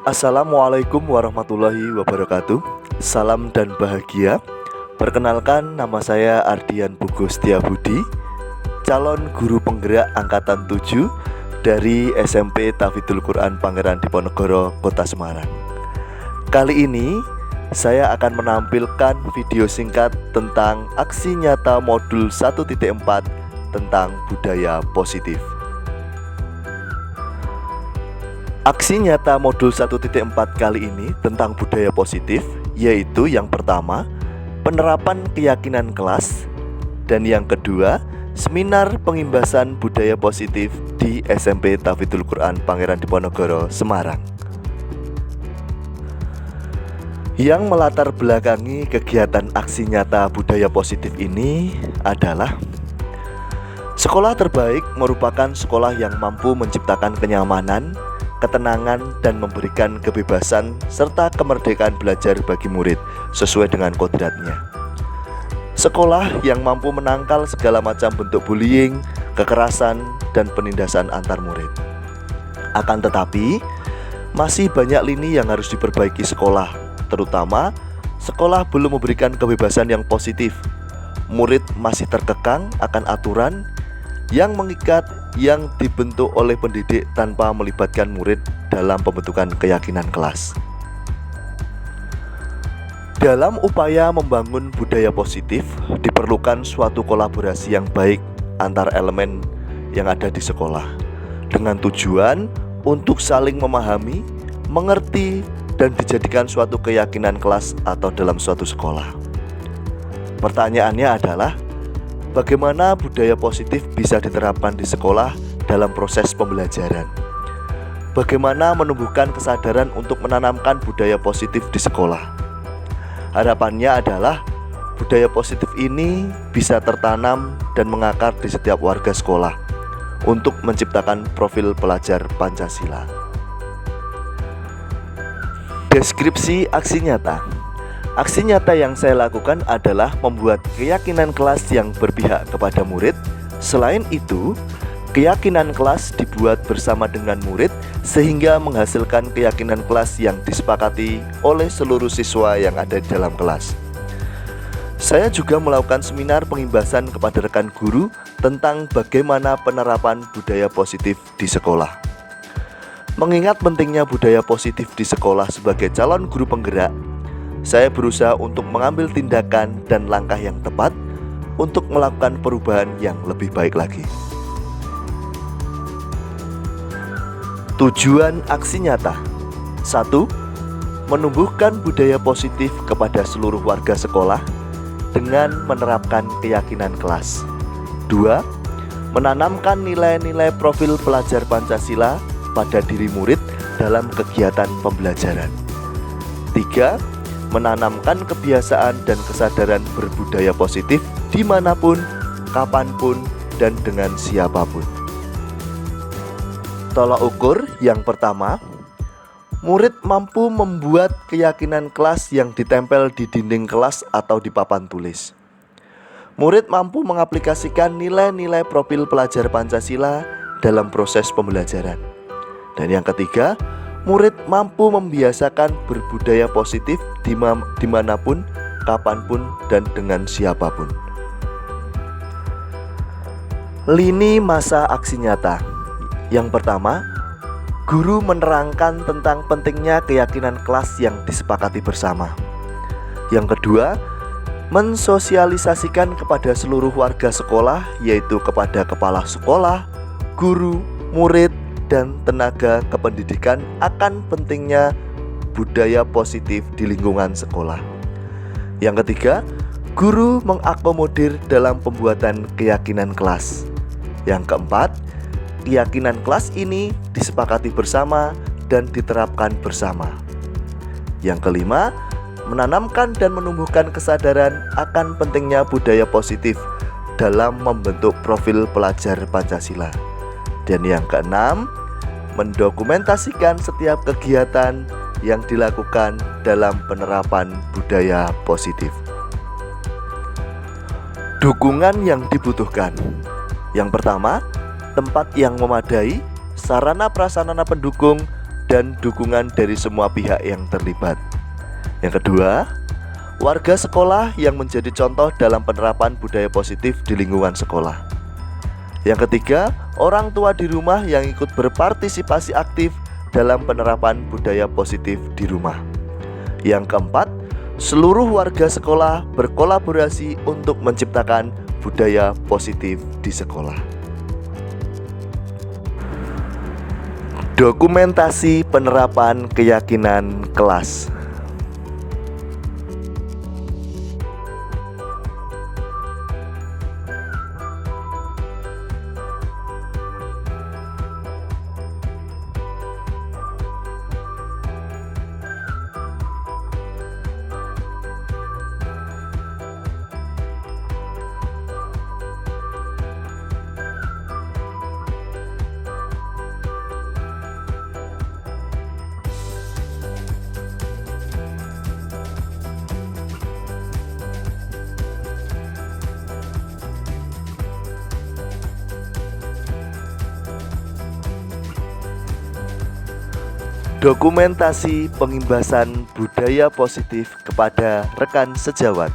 Assalamualaikum warahmatullahi wabarakatuh. Salam dan bahagia. Perkenalkan, nama saya Ardian Pugo Setiabudi, calon guru penggerak angkatan 7 dari SMP Tafidul Quran Pangeran Diponegoro, Kota Semarang. Kali ini saya akan menampilkan video singkat tentang aksi nyata modul 1.4 tentang budaya positif. Aksi nyata modul 1.4 kali ini tentang budaya positif, yaitu yang pertama, penerapan keyakinan kelas, dan yang kedua, seminar pengimbasan budaya positif di SMP Tafidul Quran Pangeran Diponegoro, Semarang. Yang melatar belakangi kegiatan aksi nyata budaya positif ini adalah sekolah terbaik merupakan sekolah yang mampu menciptakan kenyamanan, ketenangan, dan memberikan kebebasan serta kemerdekaan belajar bagi murid sesuai dengan kodratnya. Sekolah yang mampu menangkal segala macam bentuk bullying, kekerasan, dan penindasan antar murid. Akan tetapi, masih banyak lini yang harus diperbaiki sekolah, terutama sekolah belum memberikan kebebasan yang positif. Murid masih terkekang akan aturan yang mengikat yang dibentuk oleh pendidik tanpa melibatkan murid dalam pembentukan keyakinan kelas. Dalam upaya membangun budaya positif, diperlukan suatu kolaborasi yang baik antar elemen yang ada di sekolah, dengan tujuan untuk saling memahami, mengerti, dan dijadikan suatu keyakinan kelas atau dalam suatu sekolah. Pertanyaannya adalah, bagaimana budaya positif bisa diterapkan di sekolah dalam proses pembelajaran? Bagaimana menumbuhkan kesadaran untuk menanamkan budaya positif di sekolah? Harapannya adalah budaya positif ini bisa tertanam dan mengakar di setiap warga sekolah untuk menciptakan profil pelajar Pancasila. Deskripsi aksi nyata. Aksi nyata yang saya lakukan adalah membuat keyakinan kelas yang berpihak kepada murid. Selain itu, keyakinan kelas dibuat bersama dengan murid sehingga menghasilkan keyakinan kelas yang disepakati oleh seluruh siswa yang ada di dalam kelas. Saya juga melakukan seminar pengimbasan kepada rekan guru tentang bagaimana penerapan budaya positif di sekolah. Mengingat pentingnya budaya positif di sekolah sebagai calon guru penggerak, saya berusaha untuk mengambil tindakan dan langkah yang tepat untuk melakukan perubahan yang lebih baik lagi. Tujuan aksi nyata: 1. Menumbuhkan budaya positif kepada seluruh warga sekolah dengan menerapkan keyakinan kelas. 2. Menanamkan nilai-nilai profil pelajar Pancasila pada diri murid dalam kegiatan pembelajaran. 3. Menanamkan kebiasaan dan kesadaran berbudaya positif dimanapun, kapanpun, dan dengan siapapun. Tolak ukur yang pertama, murid mampu membuat keyakinan kelas yang ditempel di dinding kelas atau di papan tulis. Murid mampu mengaplikasikan nilai-nilai profil pelajar Pancasila dalam proses pembelajaran. Dan yang ketiga, murid mampu membiasakan berbudaya positif dimanapun, kapanpun, dan dengan siapapun. Lini masa aksi nyata. Yang pertama, guru menerangkan tentang pentingnya keyakinan kelas yang disepakati bersama. Yang kedua, mensosialisasikan kepada seluruh warga sekolah, yaitu kepada kepala sekolah, guru, murid, dan tenaga kependidikan akan pentingnya budaya positif di lingkungan sekolah. Yang ketiga, guru mengakomodir dalam pembuatan keyakinan kelas. Yang keempat, keyakinan kelas ini disepakati bersama dan diterapkan bersama. Yang kelima, menanamkan dan menumbuhkan kesadaran akan pentingnya budaya positif dalam membentuk profil pelajar Pancasila. Dan yang keenam, mendokumentasikan setiap kegiatan yang dilakukan dalam penerapan budaya positif. Dukungan yang dibutuhkan. Yang pertama, tempat yang memadai, sarana prasarana pendukung, dan dukungan dari semua pihak yang terlibat. Yang kedua, warga sekolah yang menjadi contoh dalam penerapan budaya positif di lingkungan sekolah. Yang ketiga, orang tua di rumah yang ikut berpartisipasi aktif dalam penerapan budaya positif di rumah. Yang keempat, seluruh warga sekolah berkolaborasi untuk menciptakan budaya positif di sekolah. Dokumentasi penerapan keyakinan kelas. Dokumentasi pengimbasan budaya positif kepada rekan sejawat.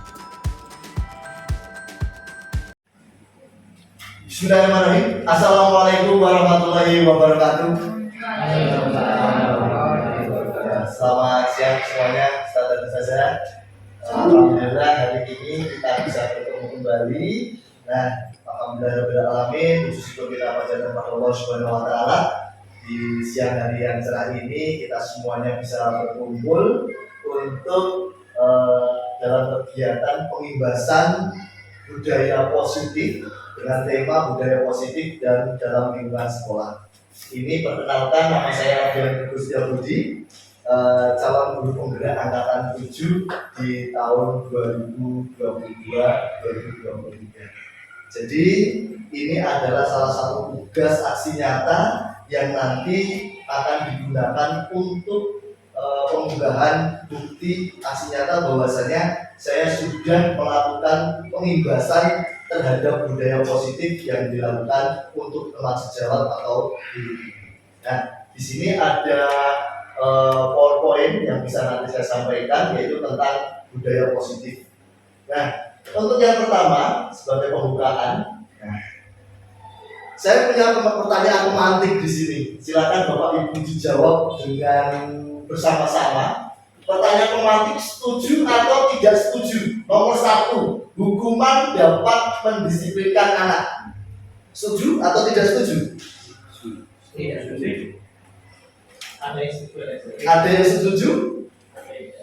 Bismillahirrahmanirrahim. Assalamualaikum warahmatullahi wabarakatuh. Selamat siang semuanya, sahabat dan saudara. Alhamdulillah hari ini kita bisa bertemu kembali. Nah, alhamdulillah alamin, puji syukur kita panjatkan kepada Allah Subhanahu wa taala. Di siang hari yang cerah ini kita semuanya bisa berkumpul untuk dalam kegiatan pengimbasan budaya positif dengan tema budaya positif dan dalam lingkungan sekolah. Ini perkenalkan, nama saya Adrian Gustia Budi, calon guru penggerak angkatan 7 di tahun 2022-2023. Jadi ini adalah salah satu tugas aksi nyata yang nanti akan digunakan untuk pengunggahan bukti aksi nyata bahwasanya saya sudah melakukan pengimbasan terhadap budaya positif yang dilakukan untuk teman sejawat atau guru. Nah, di sini ada PowerPoint yang bisa nanti saya sampaikan, yaitu tentang budaya positif. Nah, untuk yang pertama sebagai pembukaan, saya punya pertanyaan pemantik di sini. Silakan Bapak Ibu dijawab dengan bersama-sama. Pertanyaan pemantik, setuju atau tidak setuju? Nomor 1, hukuman dapat mendisiplinkan anak. Setuju atau tidak setuju? Tidak setuju. Ada yang setuju. Ada yang setuju?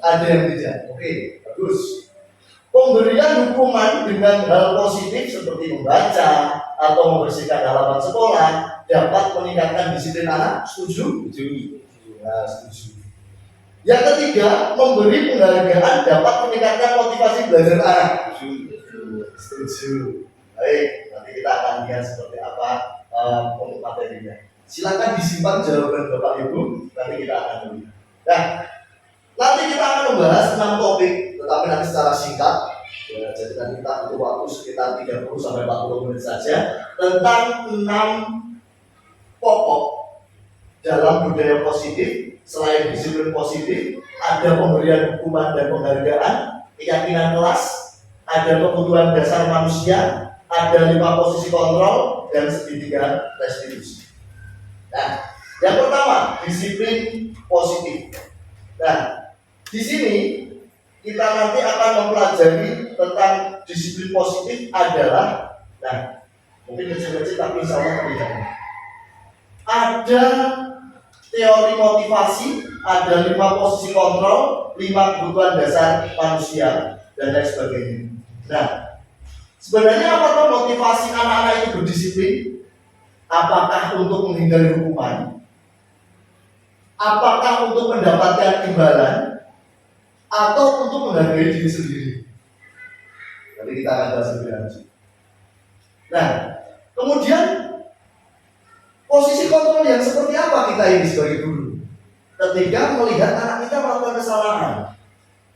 Ada yang tidak. Oke, bagus. Pemberian hukuman dengan hal positif seperti membaca atau membersihkan halaman sekolah dapat meningkatkan disiplin anak. Setuju? Setuju. Ya, setuju. Yang ketiga, memberi penghargaan dapat meningkatkan motivasi belajar anak. Setuju. Baik, nanti kita akan lihat seperti apa untuk materinya. Silakan disimpan jawaban Bapak Ibu, nanti kita akan melihat. Nah, nanti kita akan membahas 6 topik, tetapi nanti secara singkat. Ya, jadi nanti kita butuh waktu sekitar 30-40 menit saja tentang 6 pokok dalam budaya positif. Selain disiplin positif, ada pemberian hukuman dan penghargaan, keyakinan kelas, ada kebutuhan dasar manusia, ada 5 posisi kontrol, dan segitiga restitusi. Nah, yang pertama, disiplin positif. Nah, di sini kita nanti akan mempelajari tentang disiplin positif adalah, nah, mungkin kecil-kecil tapi insya Allah tidak. Ada teori motivasi, ada 5 posisi kontrol, 5 kebutuhan dasar manusia, dan lain sebagainya. Nah, sebenarnya apakah motivasi anak-anak itu berdisiplin? Apakah untuk menghindari hukuman? Apakah untuk mendapatkan imbalan? Atau untuk menghargai diri sendiri? Nanti kita akan bahas lebih lanjut. Nah, kemudian posisi kontrol yang seperti apa kita ini sebagai guru? Ketika melihat anak kita melakukan kesalahan,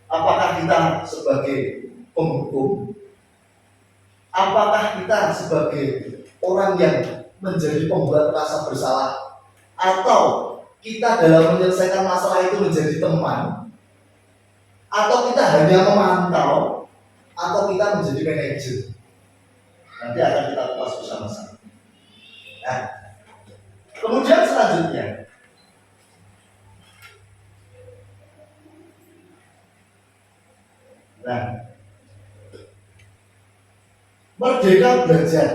apakah kita sebagai penghukum? Apakah kita sebagai orang yang menjadi pembuat rasa bersalah? Atau kita dalam menyelesaikan masalah itu menjadi teman, atau kita hanya memantau, atau kita menjadi manajer. Nanti akan kita kupas bersama-sama. Nah, kemudian selanjutnya, merdeka belajar.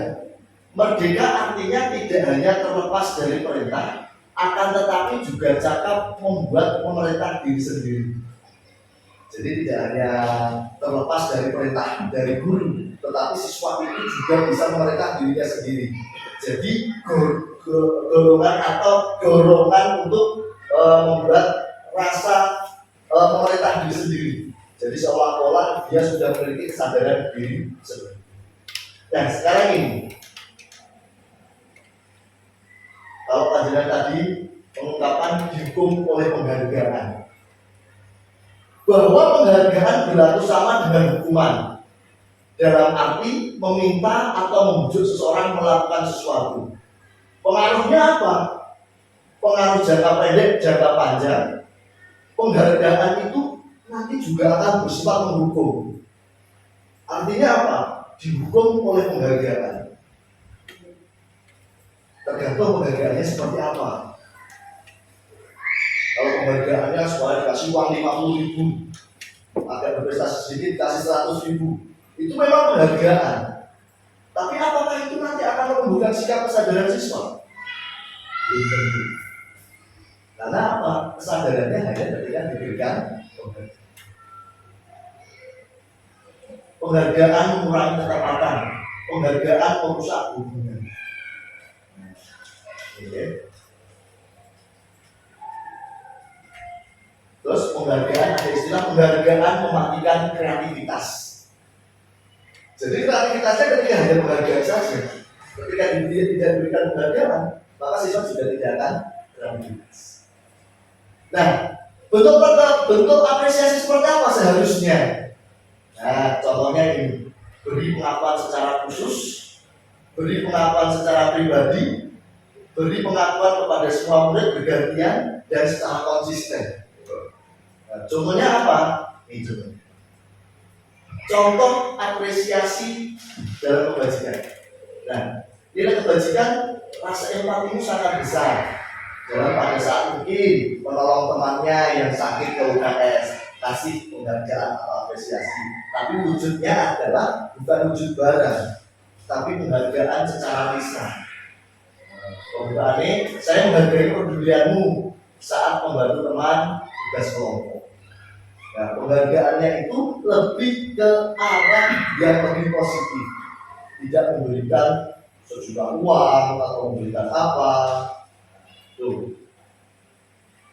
Merdeka artinya tidak hanya terlepas dari perintah, akan tetapi juga cakap membuat pemerintah diri sendiri. Jadi tidak hanya terlepas dari perintah dari guru, tetapi siswa itu juga bisa memerintah dirinya sendiri. Jadi dorongan untuk membuat rasa memerintah diri sendiri. Jadi seolah-olah dia sudah memiliki kesadaran diri sendiri. Nah sekarang ini, kalau panjenengan tadi mengungkapkan dihukum oleh penghargaan, bahwa penghargaan berlaku sama dengan hukuman, dalam arti meminta atau membujuk seseorang melakukan sesuatu. Pengaruhnya apa? Pengaruh jangka pendek, jangka panjang. Penghargaan itu nanti juga akan bersifat menghukum. Artinya apa? Dihukum oleh penghargaan. Tergantung penghargaannya seperti apa. Kalau penghargaannya supaya dikasih uang 50.000, agar berprestasi sedikit dikasih 100.000, itu memang penghargaan. Tapi apakah itu nanti akan menumbuhkan sikap kesadaran siswa? Belum tentu. Karena apa? Kesadarannya hanya ketika diberikan penghargaan. Penghargaan mengurangi ketepatan, penghargaan merusak hubungan. Oke. Terus penghargaan, ada istilah penghargaan mematikan kreativitas. Jadi kreativitasnya ketika hanya penghargaan saja, ketika dia tidak diberikan penghargaan, maka siswa juga tidak akan kreativitas. Nah, bentuk apresiasi seperti apa seharusnya? Nah, contohnya ini, beri pengakuan secara khusus, beri pengakuan secara pribadi, beri pengakuan kepada semua murid bergantian dan secara konsisten. Nah, contohnya apa? Ini contohnya. Contoh apresiasi dalam kebajikan. Nah, nilai kebajikan, rasa empatimu sangat besar dalam pada saat mungkin menolong temannya yang sakit ke UKS, kasih penghargaan atau apresiasi. Tapi wujudnya adalah bukan wujud barang, tapi penghargaan secara lisan. Penghargaannya, saya menghargai kepedulianmu saat membantu teman tugas kelompok. Nah, penghargaannya itu lebih ke arah yang lebih positif, tidak memberikan sejumlah uang atau memberikan apa. Tuh.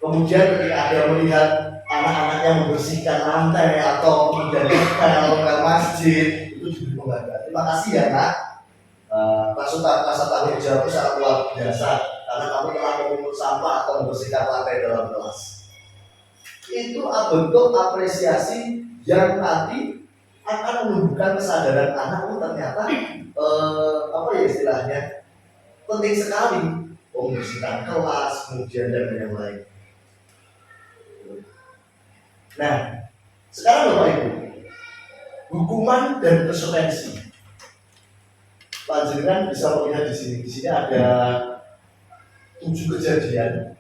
Kemudian ketika ada melihat anak-anaknya membersihkan lantai atau menjadi pel masjid, itu juga penghargaan. Terima kasih ya nak. Rasa tanggung jawab sangat luar biasa karena kamu telah memungut sampah atau membersihkan lantai dalam kelas. Itu bentuk apresiasi yang nanti akan menumbuhkan kesadaran anak. Ternyata apa ya istilahnya, penting sekali membersihkan kelas, kemudian dan yang lain. Nah, sekarang Bapak Ibu, hukuman dan konsekuensi. Panjenengan bisa melihat di sini. Di sini ada 7 kejadian.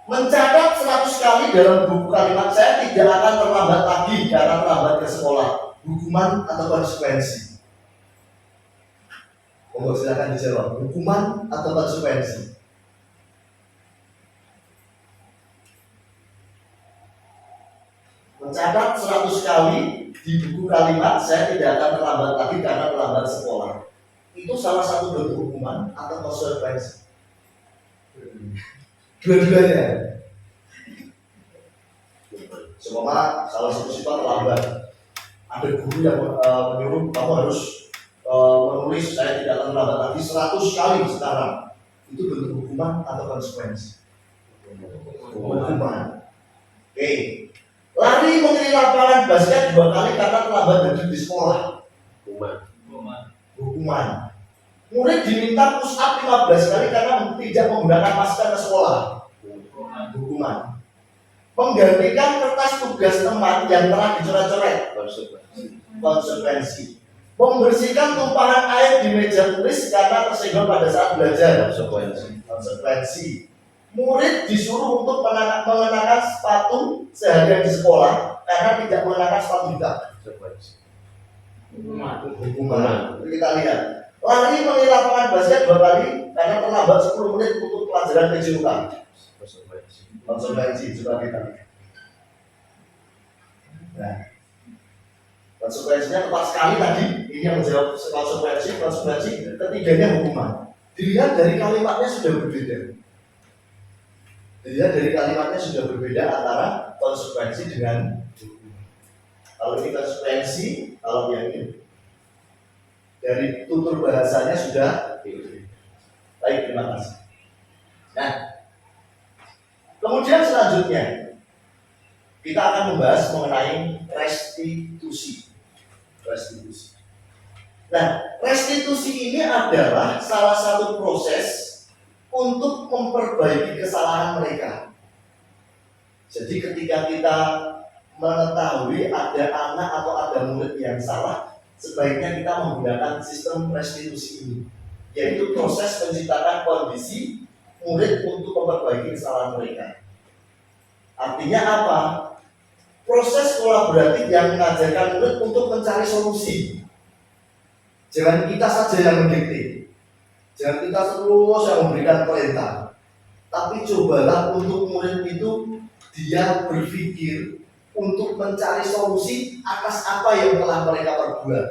Mencatat 100 kali dalam buku kalimat saya tidak akan terlambat lagi karena terlambat ke sekolah. Hukuman atau konsekuensi? Monggo silakan dijawab. Hukuman atau konsekuensi? Mencatat 100 kali di buku kalimat saya tidak akan terlambat lagi karena terlambat sekolah. Itu salah satu bentuk hukuman atau konsekuensi? Dua-duanya. Seumpama salah satu siswa terlambat, ada guru yang menyuruh kamu harus menulis saya tidak akan terlambat lagi 100 kali sekarang. Itu bentuk hukuman atau konsekuensi? Hukuman. Oke. Lari mengiringi lapangan basket 2 kali karena terlambat duduk di sekolah. Hukuman. Murid diminta push up 15 kali karena tidak menggunakan masker ke sekolah. menggantikan kertas tugas teman yang telah dicoret-coret, konsekuensi. Membersihkan tumpahan air di meja tulis karena tersinggung pada saat belajar, konsekuensi. Murid disuruh untuk mengenakan sepatu seharian di sekolah karena tidak mengenakan sepatu hitam, hukuman. Kita lihat. Lari menilai lapangan basket 2 kali karena terlambat 10 menit untuk pelajaran PJUK, konsekuensi. Coba kita lihat. Nah, konsekuensinya tepat sekali tadi. Ini yang menjawab konsekuensi. Ketiganya hukuman. Dilihat dari kalimatnya sudah berbeda. Antara konsekuensi dengan hukuman. Kalau ini konsekuensi, kalau yang ini dari tutur bahasanya sudah baik. Terima kasih. Nah, kemudian selanjutnya kita akan membahas mengenai restitusi. Nah, restitusi ini adalah salah satu proses untuk memperbaiki kesalahan mereka. Jadi ketika kita mengetahui ada anak atau ada murid yang salah, sebaiknya kita menggunakan sistem restitusi ini, yaitu proses menciptakan kondisi murid untuk memperbaiki kesalahan mereka. Artinya apa? Proses kolaboratif yang mengajarkan murid untuk mencari solusi. Jangan kita saja yang mendikte, jangan kita terus yang memberikan perintah, tapi cobalah untuk murid itu dia berpikir untuk mencari solusi atas apa yang telah mereka perbuat.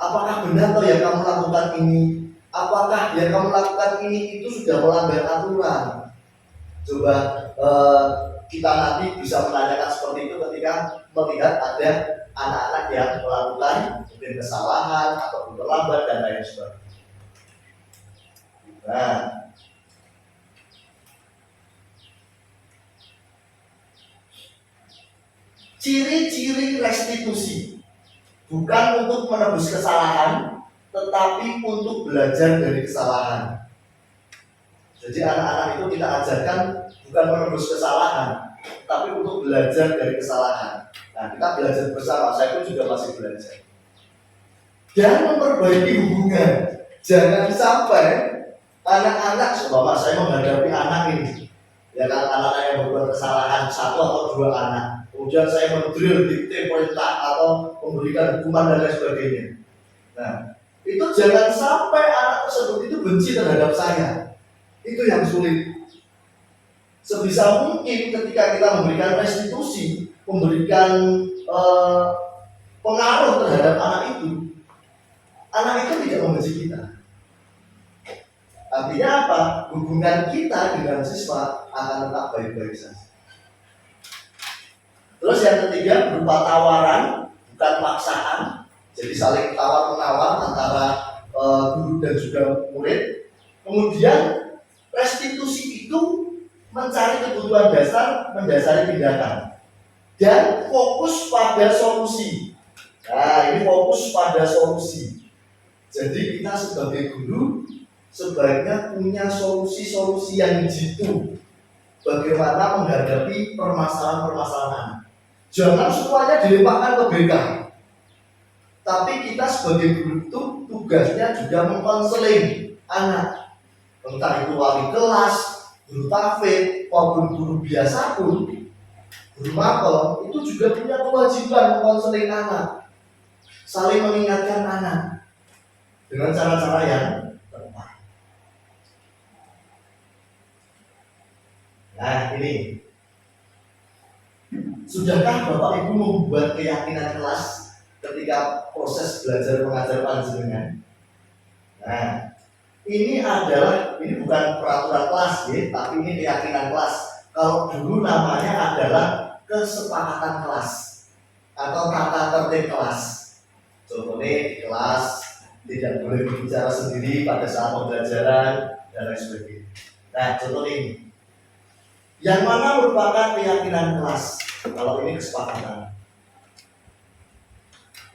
Apakah benar toh yang kamu lakukan ini? Apakah yang kamu lakukan ini itu sudah melanggar aturan? Coba kita nanti bisa menanyakan seperti itu ketika melihat ada anak-anak yang melakukan mungkin kesalahan atau terlambat dan lain sebagainya. Nah, ciri-ciri restitusi bukan untuk menebus kesalahan, tetapi untuk belajar dari kesalahan. Jadi anak-anak itu kita ajarkan bukan menebus kesalahan, tapi untuk belajar dari kesalahan. Nah, kita belajar bersama, saya pun juga masih belajar. Dan memperbaiki hubungan. Jangan sampai anak-anak, seumpama saya menghadapi anak ini, ya kan, anak yang berbuat kesalahan 1 atau 2 anak, kemudian saya mendrill, dikte perintah atau memberikan hukuman dan lain sebagainya. Nah, itu jangan sampai anak tersebut itu benci terhadap saya. Itu yang sulit. Sebisa mungkin ketika kita memberikan restitusi, memberikan pengaruh terhadap anak itu tidak membenci kita. Artinya apa? Hubungan kita dengan siswa akan tetap baik-baik saja. Terus yang ketiga berupa tawaran, bukan paksaan. Jadi saling tawar-menawar antara guru dan juga murid. Kemudian restitusi itu mencari kebutuhan dasar, mendasari tindakan, dan fokus pada solusi. Nah, ini fokus pada solusi. Jadi kita sebagai guru sebaiknya punya solusi-solusi yang jitu bagaimana menghadapi permasalahan-permasalahan. Jangan semuanya dilemparkan ke BK. Tapi kita sebagai guru itu tugasnya juga mengkonseling anak. Entah itu wali kelas, guru tahfidz maupun guru biasa pun, guru mapel itu juga punya kewajiban mengkonseling anak, saling mengingatkan anak dengan cara-cara yang tepat. Nah, ini sudahkah Bapak Ibu membuat keyakinan kelas ketika proses belajar mengajar panjenengan? Nah, ini bukan peraturan kelas ya, tapi ini keyakinan kelas. Kalau dulu namanya adalah kesepakatan kelas atau tata tertib kelas. Contohnya di kelas tidak boleh berbicara sendiri pada saat pembelajaran dan lain sebagainya. Nah, contoh ini, yang mana merupakan keyakinan kelas. Kalau ini kesepakatan.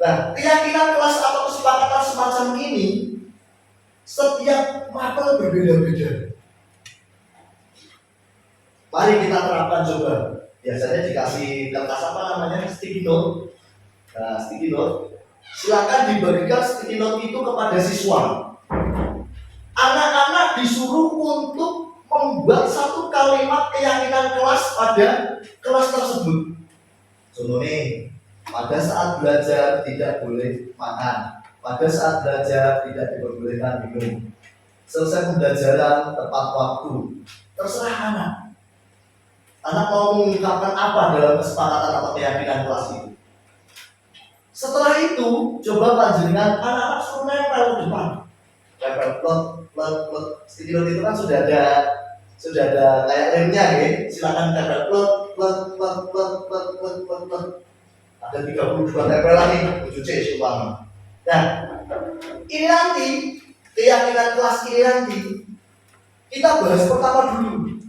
Nah, keyakinan kelas atau kesepakatan semacam ini setiap mapel berbeda-beda. Mari kita terapkan coba. Biasanya dikasih kertas apa namanya, sticky note. Nah, sticky note. Silakan dibagikan sticky note itu kepada siswa. Anak-anak disuruh untuk membuat satu kalimat keyakinan kelas pada kelas tersebut. Contohnya, pada saat belajar tidak boleh makan. Pada saat belajar tidak diperbolehkan minum. Selesai pembelajaran tepat waktu. Terserah anak. Anak mau mengungkapkan apa dalam kesepakatan atau keyakinan kelas itu. Setelah itu, coba panjenengan anak-anak suruh nempel ke depan. Nempel plot. Sticky note itu kan sudah ada kayak lemnya ya. Silakan nempel plot. Ada 32 tempelan nih, 7C seumpama. Nah, ini nanti keyakinan kelas ini nanti kita bahas pertama dulu.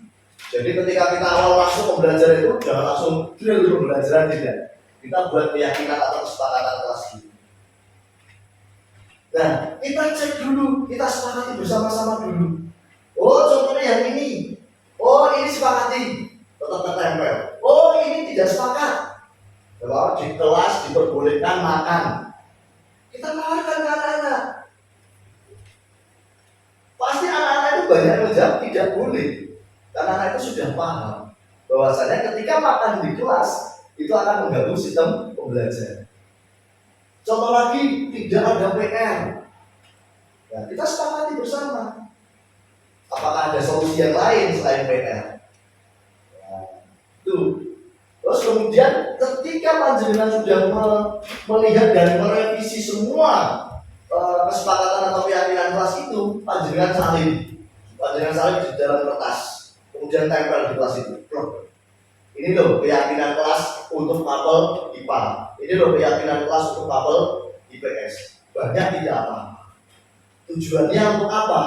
Jadi ketika kita awal masuk pembelajaran itu jangan langsung drill pembelajaran, tidak. Kita buat keyakinan atau kesepakatan kelas ini. Nah, kita cek dulu, kita sepakati bersama-sama dulu. Oh, contohnya yang ini. Oh, ini sepakati, tetap tertempel. Oh, ini tidak sepakat. Kalau di kelas diperbolehkan makan, kita tawarkan ke anak-anak. Pasti anak-anak itu banyak menjawab tidak boleh. Karena anak itu sudah paham bahwasanya ketika makan di kelas itu akan mengganggu sistem pembelajaran. Contoh lagi, tidak ada PR. Nah, kita sepakati bersama. Apakah ada solusi yang lain selain PR? Nah, itu. Terus kemudian ketika panjenengan sudah melihat dan merevisi semua kesepakatan atau keyakinan kelas itu, panjenengan salin di dalam kertas. Kemudian tempel di kelas itu. Ini loh keyakinan kelas untuk mapel IPA. Ini loh keyakinan kelas untuk mapel IPS. Banyak tidak apa. Tujuannya untuk apa?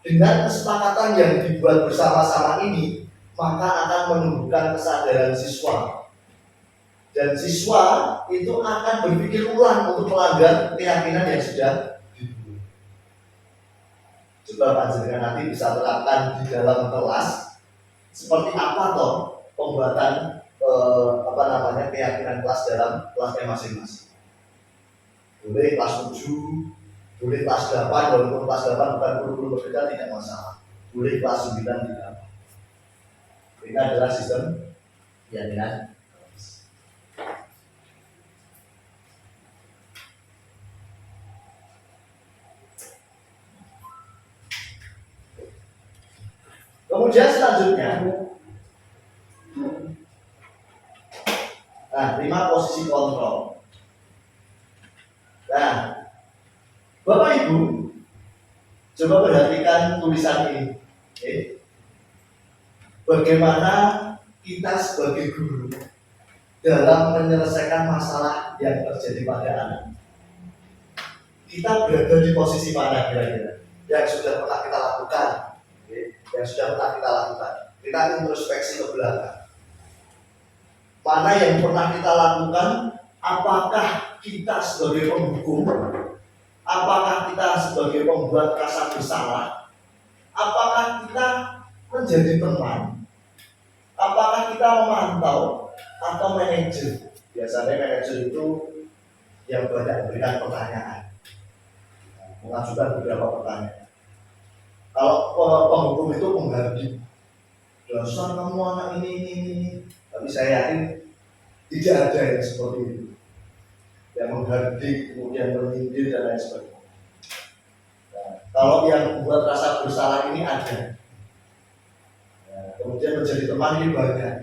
Dengan kesepakatan yang dibuat bersama-sama ini, maka akan menumbuhkan kesadaran siswa. Dan siswa itu akan berpikir ulang untuk melanggar keyakinan yang sudah dibuat. Coba panjenengan nanti bisa terapkan di dalam kelas. Seperti apa toh pembuatan keyakinan kelas dalam kelasnya masing-masing. Boleh kelas 7, boleh kelas 8, walaupun kelas 8 bukan kurikulum berbeda tidak masalah. Boleh kelas 9 tidak. Ini adalah sistem keyakinan. Kemudian selanjutnya, nah, 5 posisi kontrol. Nah, Bapak Ibu, coba perhatikan tulisan ini. Bagaimana kita sebagai guru dalam menyelesaikan masalah yang terjadi pada anak. Kita berada di posisi mana kira-kira? Yang sudah pernah kita lakukan. Kita introspeksi ke belakang. Mana yang pernah kita lakukan? Apakah kita sebagai penghukum? Apakah kita sebagai pembuat rasa bersalah? Apakah kita menjadi teman? Apakah kita memantau atau manajer? Biasanya manajer itu yang banyak memberikan pertanyaan, mengajukan beberapa pertanyaan. Kalau penghukum itu menghardik, dasar kamu anak ini. Tapi saya yakin tidak ada yang seperti itu, yang menghardik, kemudian menyindir dan lain sebagainya. Nah, kalau yang membuat rasa bersalah ini ada, nah, kemudian menjadi teman ini banyak.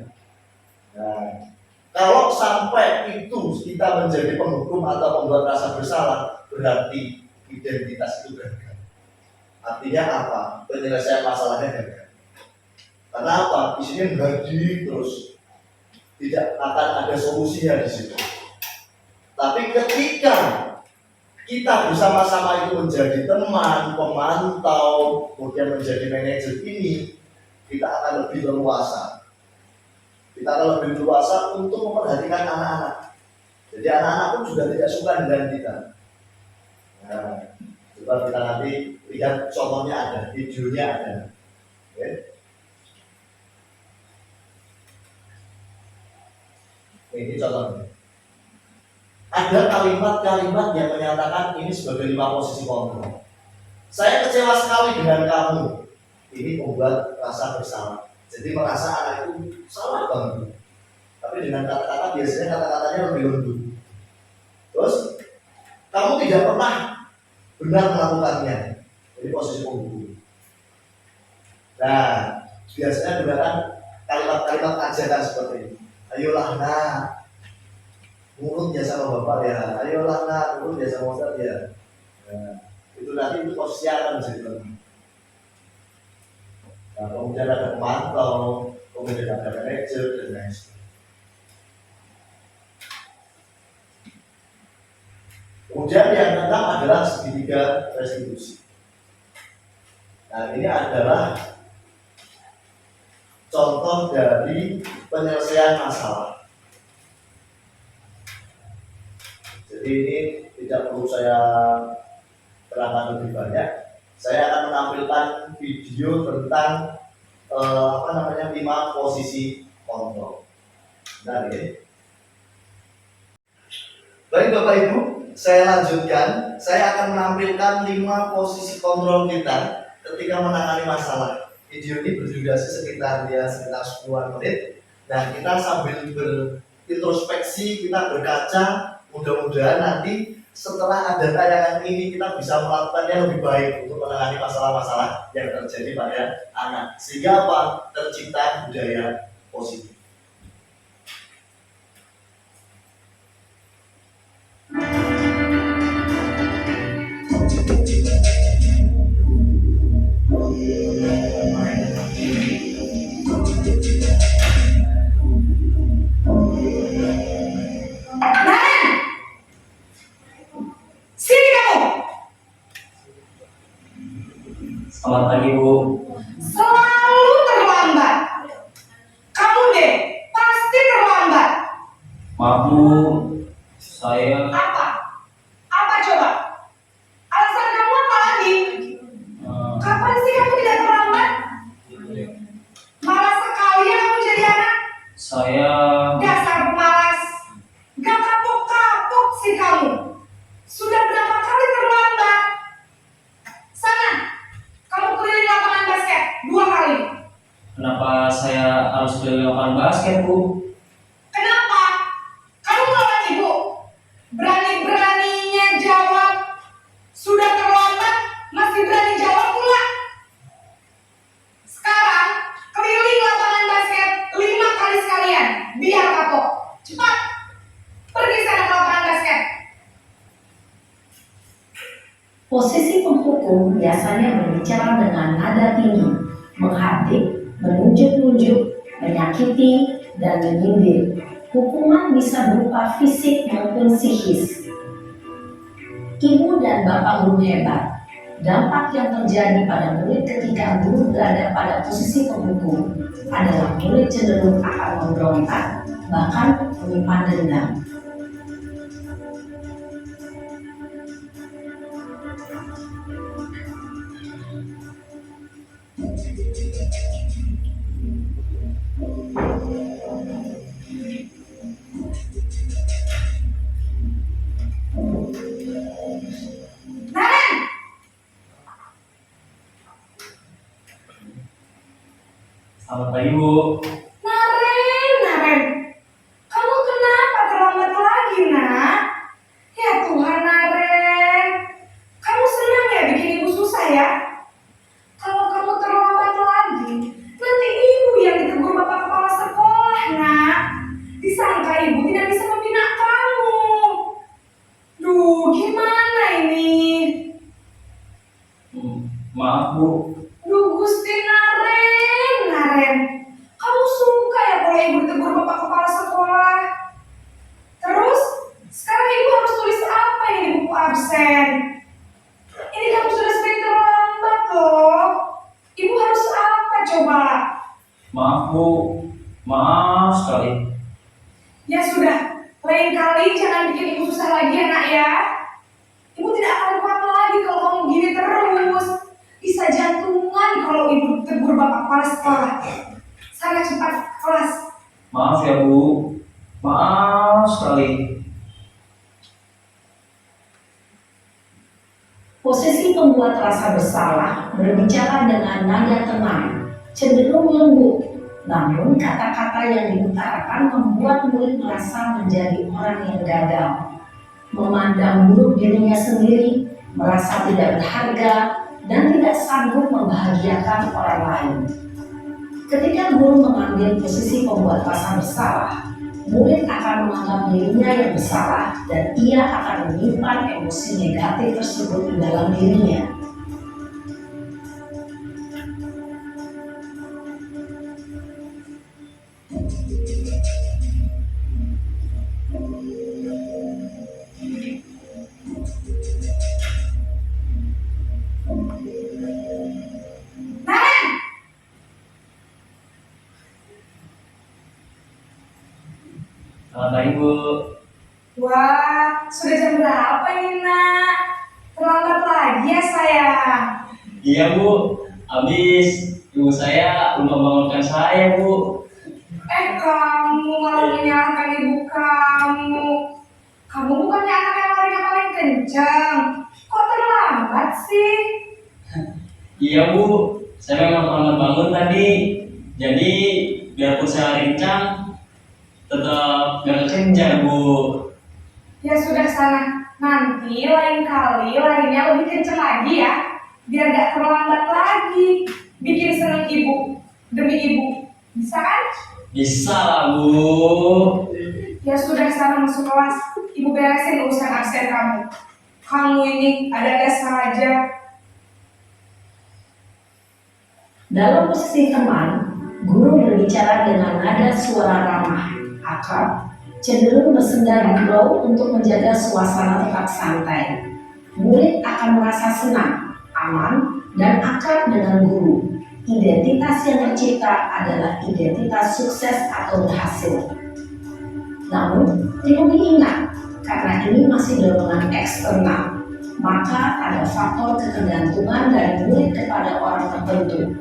Nah, kalau sampai itu kita menjadi penghukum atau pembuat rasa bersalah, berarti identitas itu gagal. Artinya apa? Penyelesaian masalahnya gagal. Karena apa? Di sini menghardik terus, tidak akan ada solusinya di situ. Tapi ketika kita bersama-sama itu menjadi teman, pemantau, kemudian menjadi manajer ini, kita akan lebih leluasa. Kita akan lebih leluasa untuk memperhatikan anak-anak. Jadi anak-anak pun juga tidak suka dengan kita. Nah, coba kita nanti lihat contohnya ada, videonya ada. Oke. Ini contohnya. Ada kalimat-kalimat yang menyatakan ini sebagai 5 posisi kontrol. Saya kecewa sekali dengan kamu. Ini membuat rasa bersalah. Jadi merasa anak itu salah banget. Tapi dengan kata-kata biasanya kata-katanya lebih lembut. Terus kamu tidak pernah benar melakukannya. Jadi posisi pembuku. Nah, biasanya gunakan kalimat-kalimat ajakan seperti ini. Ayolah nak, nurut ya sama bapak ya. Ayolah nak, nurut ya sama ustaz ya. Nah, itu nanti itu posisi akan menjadi penting. Nah, kemudian ada pemantau, kemudian ada manajer dan lain sebagainya. Kemudian yang keenam adalah segitiga restitusi. Nah, ini adalah contoh dari penyelesaian masalah. Jadi ini tidak perlu saya terangkan lebih banyak. Saya akan menampilkan video tentang 5 posisi kontrol. Nah, ini. Baik Bapak Ibu, saya lanjutkan. Saya akan menampilkan 5 posisi kontrol kita ketika menangani masalah. Video ini berdurasi sekitar 10-an menit. Nah, kita sambil berintrospeksi, kita berkaca. Mudah-mudahan nanti setelah ada tayangan ini kita bisa melakukannya lebih baik untuk menangani masalah-masalah yang terjadi pada anak. Sehingga apa? Tercipta budaya positif. Selamat pagi, Bu. Selalu terlambat. Kamu deh, pasti terlambat. Maaf, Bu. Saya Apa? Apa coba? Alasan kamu apa lagi? Kapan sih kamu tidak terlambat? Malas sekali ya kamu jadi anak. saya Dasar pemalas. Gak kapok-kapok sih kamu. Sudah berapa kali terlambat? Sana, kamu keliling lapangan basket 2 kali. kenapa saya harus keliling lapangan basket, Bu? Kenapa? Kamu melawan ibu. Berani-beraninya jawab. Sudah terlambat, masih berani jawab pula. Sekarang, keliling lapangan basket 5 kali sekalian. Biar kapok. Cepat. Pergi sana ke lapangan basket. Posisi penghukum biasanya berbicara dengan nada tinggi, menghardik, menunjuk-nunjuk, menyakiti, dan menyindir. Hukuman bisa berupa fisik maupun psikis. Ibu dan bapak guru hebat. Dampak yang terjadi pada murid ketika guru berada pada posisi penghukum adalah murid cenderung akan memberontak, bahkan menyimpan dendam. Naren, Selamat pagi, Bu. Naren. Kamu kenapa terlambat lagi, nak? Ya Tuhan, Naren. Kamu senang ya bikin ibu susah ya? Kalau kamu terlambat lagi, nanti ibu yang ditegur bapak kepala sekolah, nak. Disangka ibu tidak bisa membina kamu. Duh, gimana ini? Maaf, Bu. Duh, Gusti Naren. Kamu suka ya kalau ibu ditegur bapak kepala sekolah? Terus, sekarang ibu harus tulis apa ini di buku absen? Ini kamu sudah sering terlambat loh. Ibu harus apa coba? Maaf, Bu. Maaf sekali. Ya sudah, lain kali jangan bikin ibu susah lagi ya nak ya. Ibu tidak akan kuat lagi kalau kamu gini terus. Bisa jantungan kalau ibu tegur bapak kepala sekolah. Sana cepat kelas. Maaf ya, Bu. Maaf sekali. Posisi pembuat rasa bersalah berbicara dengan nada tenang, cenderung lembut. Namun kata-kata yang diutarakan membuat murid merasa menjadi orang yang gagal, memandang buruk dirinya sendiri, merasa tidak berharga, dan tidak sanggup membahagiakan orang lain. Ketika guru mengambil posisi pembuat rasa bersalah, murid akan menganggap dirinya yang bersalah dan ia akan menyimpan emosi negatif tersebut di dalam dirinya. Selamat pagi Bu. Wah, sudah jam berapa ini nak? Terlambat lagi ya sayang. Iya Bu, habis ibu saya belum membangunkan saya Bu. Kamu malah menyalahkan ibu kamu. Kamu bukannya anak yang larinya paling kencang. Kok terlambat sih? Iya Bu, saya memang terlambat bangun tadi. Jadi biarpun saya rincang, tetap gak kejar Bu. Ya sudah sana. Nanti lain kali larinya lebih kencang lagi ya. Biar gak terlambat lagi. Bikin seneng ibu. Demi ibu. Bisa kan? Bisa lah Bu. Ya sudah sana masuk kelas. Ibu beresin urusan absen kamu. Kamu ini ada-ada saja. Dalam posisi teman, guru berbicara dengan nada suara ramah, akrab, cenderung bersenda gurau untuk menjaga suasana tetap santai. Murid akan merasa senang, aman, dan akrab dengan guru. Identitas yang tercipta adalah identitas sukses atau berhasil. Namun, perlu diingat, karena ini masih dorongan eksternal, maka ada faktor ketergantungan dari murid kepada orang tertentu.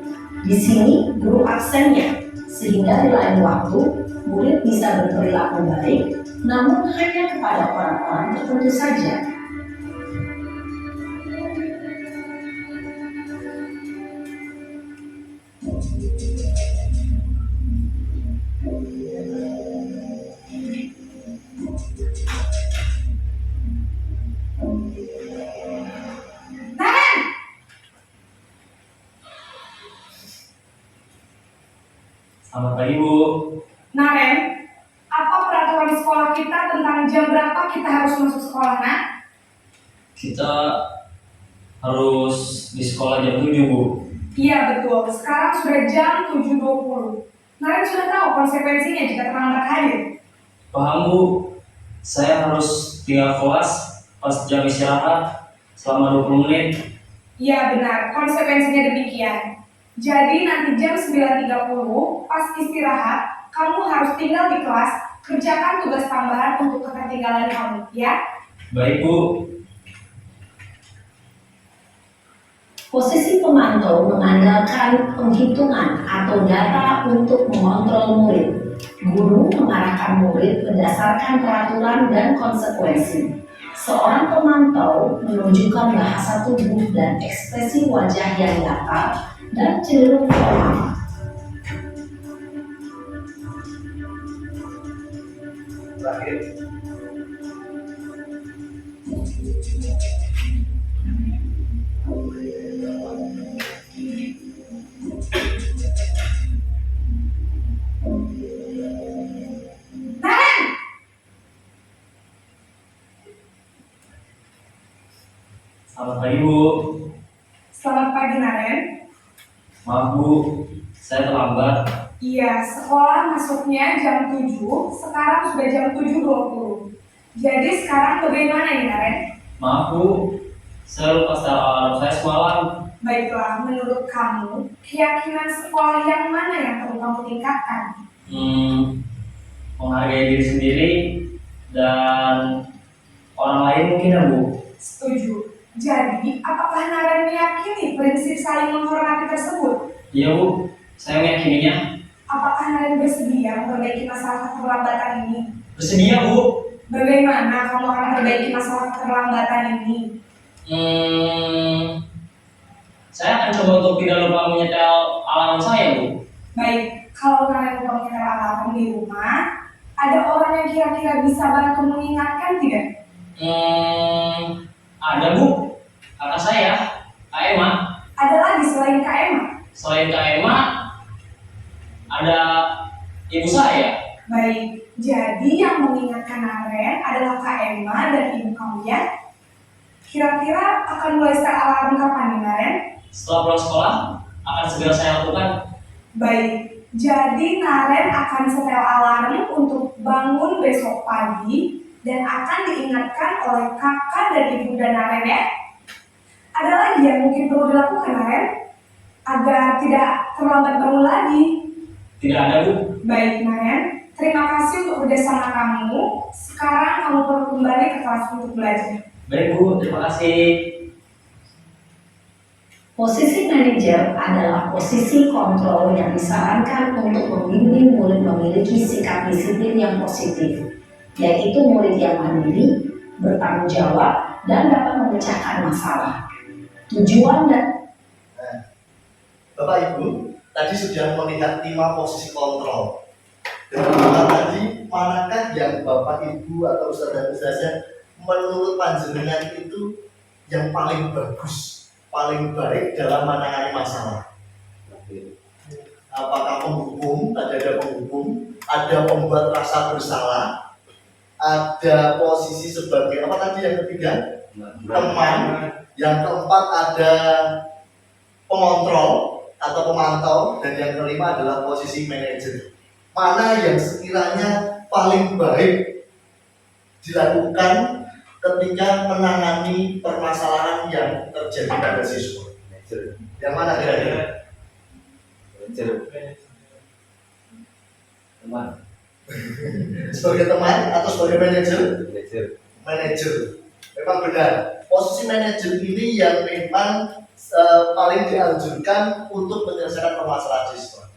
Di sini, guru absennya, sehingga di lain waktu, murid bisa berperilaku baik, namun hanya kepada orang-orang tertentu saja. Selamat pagi Bu. Nah Ren, apa peraturan di sekolah kita tentang jam berapa kita harus masuk sekolah nak? Kita harus di sekolah jam 7 Bu. Iya betul, sekarang sudah jam 7.20. Naren sudah tahu konsekuensinya jika terlambat hadir. Paham Bu, saya harus tinggal kelas pas jam istirahat selama 20 menit. Iya benar, konsekuensinya demikian. Jadi nanti jam 9.30 pas istirahat, kamu harus tinggal di kelas, kerjakan tugas tambahan untuk ketertinggalan kamu, ya? Baik Bu. Posisi pemantau mengandalkan penghitungan atau data untuk mengontrol murid. Guru mengarahkan murid berdasarkan peraturan dan konsekuensi. Seorang pemantau menunjukkan bahasa tubuh dan ekspresi wajah yang datar dan cenderung formal. Terakhir. Selamat pagi Bu. Selamat pagi Naren. Maaf Bu, saya terlambat. Iya, sekolah masuknya jam 7, sekarang sudah jam 7.20. Jadi sekarang bagaimana nih Naren? Maaf Bu, saya lupa setel alarm saya semalam. Baiklah, menurut kamu, keyakinan sekolah yang mana yang perlu kamu tingkatkan? Menghargai diri sendiri dan orang lain mungkin ya Bu. Setuju. Jadi, apakah Naren meyakini prinsip saling menghormati tersebut? Iya Bu, saya meyakininya. Apakah Naren bersedia memperbaiki masalah keterlambatan ini? Bersedia Bu. Bagaimana kamu akan perbaiki masalah keterlambatan ini? Saya akan coba untuk tidak lupa menyetel alarm saya, Bu. Baik, kalau kalian lupa menyetel alarm di rumah, ada orang yang kira-kira bisa bantu mengingatkan tidak? Ada, Bu. Kakak saya, Kak Emma. Ada lagi selain Kak Emma? Selain Kak Emma, ada ibu saya. Baik, jadi yang mengingatkan Naren adalah Kak Emma dan ibu kamu ya? Kira-kira akan mulai start alarm kapan nih Naren? Setelah pulang sekolah, akan segera saya lakukan. Baik, jadi Naren akan setel alarm untuk bangun besok pagi dan akan diingatkan oleh kakak dan ibu dan Naren ya. Ada lagi yang mungkin perlu dilakukan Naren agar tidak terlambat bangun lagi. Tidak ada, Bu. Baik Naren, terima kasih untuk kerjasama kamu. Sekarang kamu perlu kembali ke kelas untuk belajar. Baik, Bu. Terima kasih. Posisi manajer adalah posisi kontrol yang disarankan untuk membimbing murid memiliki sikap disiplin yang positif, yaitu murid yang mandiri, bertanggung jawab, dan dapat memecahkan masalah. Tujuan dan Bapak Ibu, tadi sudah melihat 5 posisi kontrol. Dan Bapak tadi, manakah yang Bapak Ibu atau Ustaz dan Ustazah menurut panjenengan itu yang paling bagus, paling baik dalam menangani masalah? Apakah penghukum, ada penghukum, ada pembuat rasa bersalah, ada posisi sebagai apa tadi yang ketiga? Teman. Yang keempat ada pengontrol atau pemantau, dan yang kelima adalah posisi manajer. Mana yang sekiranya paling baik dilakukan ketika menangani permasalahan yang terjadi pada siswa? Yang mana kira-kira? Teman. Sebagai teman atau sebagai manajer? Manajer. Memang benar. Posisi manajer ini yang memang paling dianjurkan untuk menyelesaikan permasalahan siswa.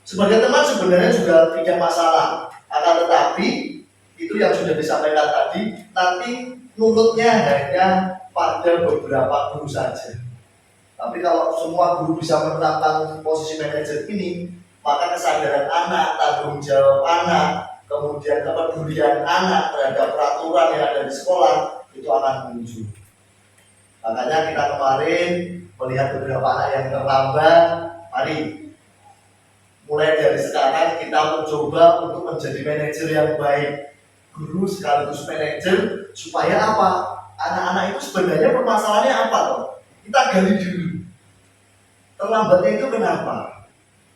Sebagai teman sebenarnya juga tidak masalah, akan tetapi itu yang sudah disampaikan tadi, nanti nurutnya hanya pada beberapa guru saja. Tapi kalau semua guru bisa menerapkan posisi manajer ini, maka kesadaran anak, tanggung jawab anak, kemudian kepedulian anak terhadap peraturan yang ada di sekolah itu akan muncul. Makanya kita kemarin melihat beberapa anak yang terlambat. Mari mulai dari sekarang kita mencoba untuk menjadi manajer yang baik, guru sekaligus manajer, supaya apa? Anak-anak itu sebenarnya permasalahannya apa toh? Kita gali dulu. Terlambatnya itu kenapa?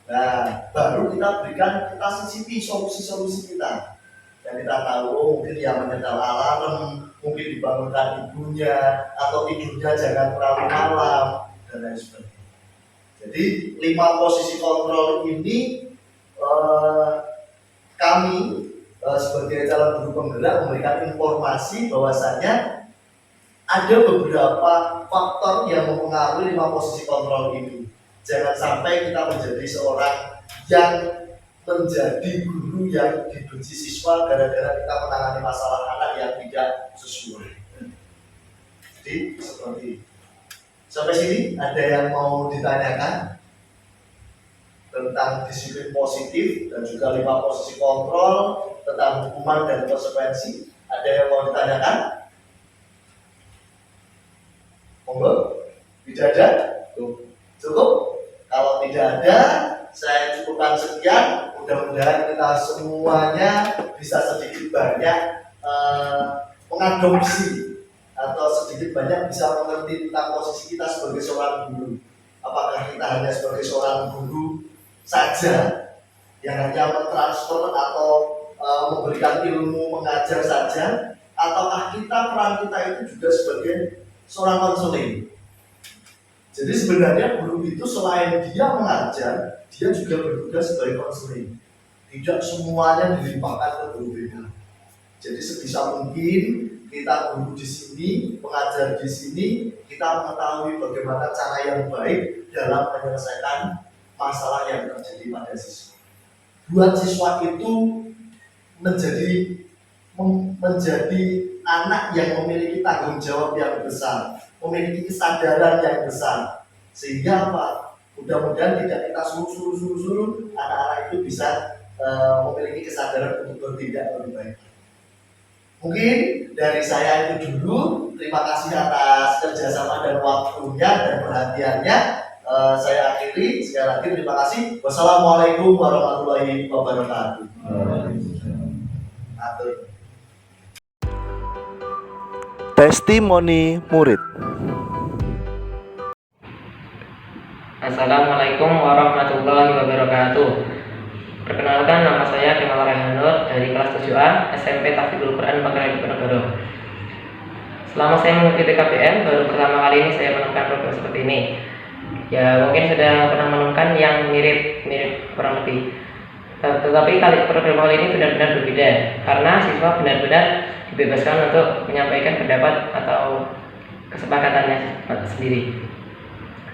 Nah, baru kita berikan, kita sisipi solusi-solusi kita. Dan kita tahu mungkin yang menyetel alarm, mungkin dibangunkan ibunya, atau tidurnya jangan terlalu malam, dan lain sebagainya. Jadi 5 posisi kontrol ini kami sebagai calon guru penggerak memberikan informasi bahwasanya ada beberapa faktor yang mempengaruhi 5 posisi kontrol ini. Jangan sampai kita menjadi seorang yang menjadi guru yang dibenci siswa gara-gara kita menangani masalah anak yang tidak sesuai. Jadi seperti itu. Sampai sini ada yang mau ditanyakan tentang disiplin positif dan juga 5 posisi kontrol, tentang hukuman dan konsekuensi? Ada yang mau ditanyakan? Monggo? Tidak ada? Cukup? Kalau tidak ada, saya cukupkan sekian. Mudah-mudahan kita semuanya bisa sedikit banyak mengadopsi atau sedikit banyak bisa mengerti tentang posisi kita sebagai seorang guru. Apakah kita hanya sebagai seorang guru saja yang hanya mentransfer atau memberikan ilmu mengajar saja, ataukah peran kita itu juga sebagai seorang konseling? Jadi sebenarnya guru itu selain dia mengajar, dia juga bertugas sebagai konseling. Tidak semuanya dilimpahkan ke guru BK. Jadi sebisa mungkin kita guru di sini, pengajar di sini, kita mengetahui bagaimana cara yang baik dalam menyelesaikan masalah yang terjadi pada siswa. Buat siswa itu menjadi menjadi anak yang memiliki tanggung jawab yang besar, memiliki kesadaran yang besar. Sehingga apa? Mudah-mudahan tidak kita suruh anak-anak itu bisa memiliki kesadaran untuk bertindak lebih baik. Mungkin dari saya itu dulu. Terima kasih atas kerjasama dan waktunya dan perhatiannya. Saya akhiri. Sekali lagi terima kasih. Wassalamualaikum warahmatullahi wabarakatuh. Atur. Testimoni murid. Assalamualaikum warahmatullahi wabarakatuh. Perkenalkan, nama saya Kemal Rehanur dari kelas 7A SMP Tahfidzul Quran Bangkalan Diponegoro. Selama saya mengikuti KPM, baru pertama kali ini saya menemukan program seperti ini. Ya, mungkin sudah pernah menemukan yang mirip kurang lebih. Tetapi program kali ini benar-benar berbeda, karena siswa benar-benar dibebaskan untuk menyampaikan pendapat atau kesepakatannya sendiri.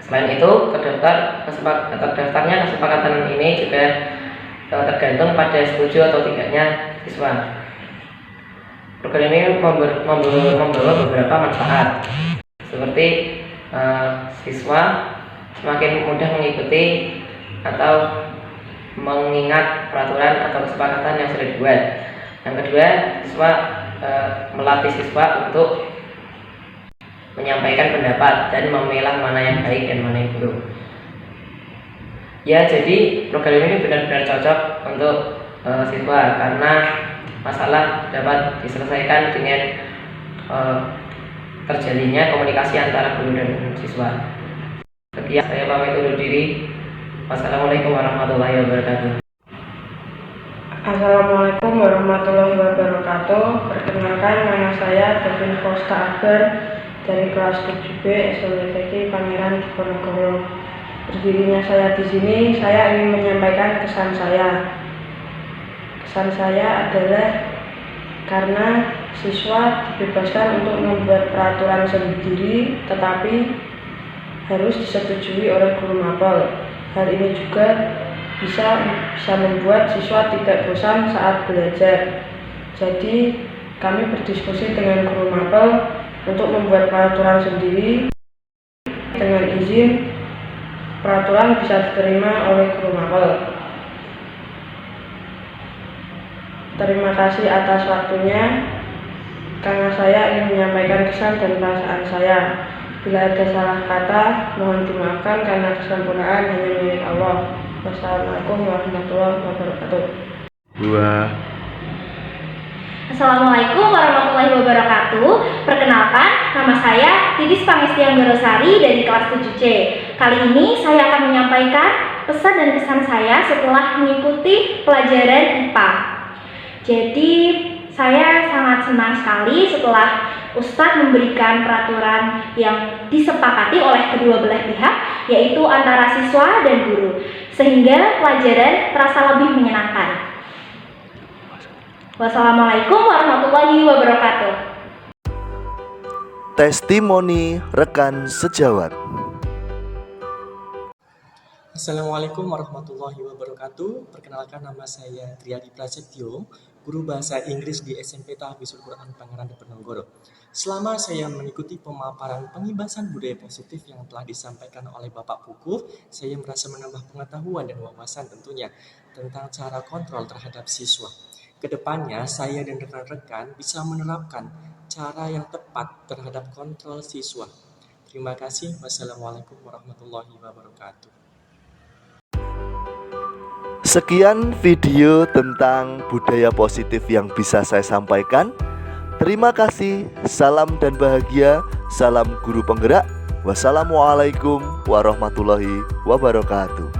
Selain itu, terdaftarnya kesepakatan ini juga tergantung pada setuju atau tidaknya siswa. Program ini membawa beberapa manfaat, seperti siswa semakin mudah mengikuti atau mengingat peraturan atau kesepakatan yang sudah dibuat. Yang kedua, siswa melatih siswa untuk menyampaikan pendapat dan memilah mana yang baik dan mana yang buruk. Ya, jadi program ini benar-benar cocok untuk siswa karena masalah dapat diselesaikan dengan terjalinnya komunikasi antara guru dan siswa. Sekian, saya pamit undur diri. Wassalamualaikum warahmatullahi wabarakatuh. Assalamualaikum warahmatullahi wabarakatuh. Perkenalkan, nama saya Devin Costa Akbar dari kelas 7B SMPTK Pangeran Diponegoro. Berdirinya saya di sini, saya ingin menyampaikan kesan saya. Kesan saya adalah karena siswa dibebaskan untuk membuat peraturan sendiri, tetapi harus disetujui oleh guru mapel. Hal ini juga bisa membuat siswa tidak bosan saat belajar. Jadi kami berdiskusi dengan guru mapel untuk membuat peraturan sendiri. Dengan izin, peraturan bisa diterima oleh guru mapel. Terima kasih atas waktunya, karena saya ingin menyampaikan kesan dan perasaan saya. Bila ada salah kata, mohon dimaafkan karena kesempurnaan hanya milik Allah. Wassalamualaikum warahmatullahi wabarakatuh. Assalamualaikum warahmatullahi wabarakatuh. Perkenalkan, nama saya Tidis Pangestuti Barosari dari kelas 7C. Kali ini saya akan menyampaikan pesan dan kesan saya setelah mengikuti pelajaran IPA. Jadi, saya sangat senang sekali setelah Ustadz memberikan peraturan yang disepakati oleh kedua belah pihak, yaitu antara siswa dan guru, sehingga pelajaran terasa lebih menyenangkan. Wassalamualaikum warahmatullahi wabarakatuh. Testimoni rekan sejawat. Assalamualaikum warahmatullahi wabarakatuh. Perkenalkan, nama saya Triadi Prasetyo, guru bahasa Inggris di SMP Tahfidzul Quran Pangeran Diponegoro. Selama saya mengikuti pemaparan pengibasan budaya positif yang telah disampaikan oleh Bapak Puku, saya merasa menambah pengetahuan dan wawasan tentunya tentang cara kontrol terhadap siswa. Kedepannya, saya dan rekan-rekan bisa menerapkan cara yang tepat terhadap kontrol siswa. Terima kasih. Wassalamualaikum warahmatullahi wabarakatuh. Sekian video tentang budaya positif yang bisa saya sampaikan. Terima kasih, salam dan bahagia, salam guru penggerak. Wassalamualaikum warahmatullahi wabarakatuh.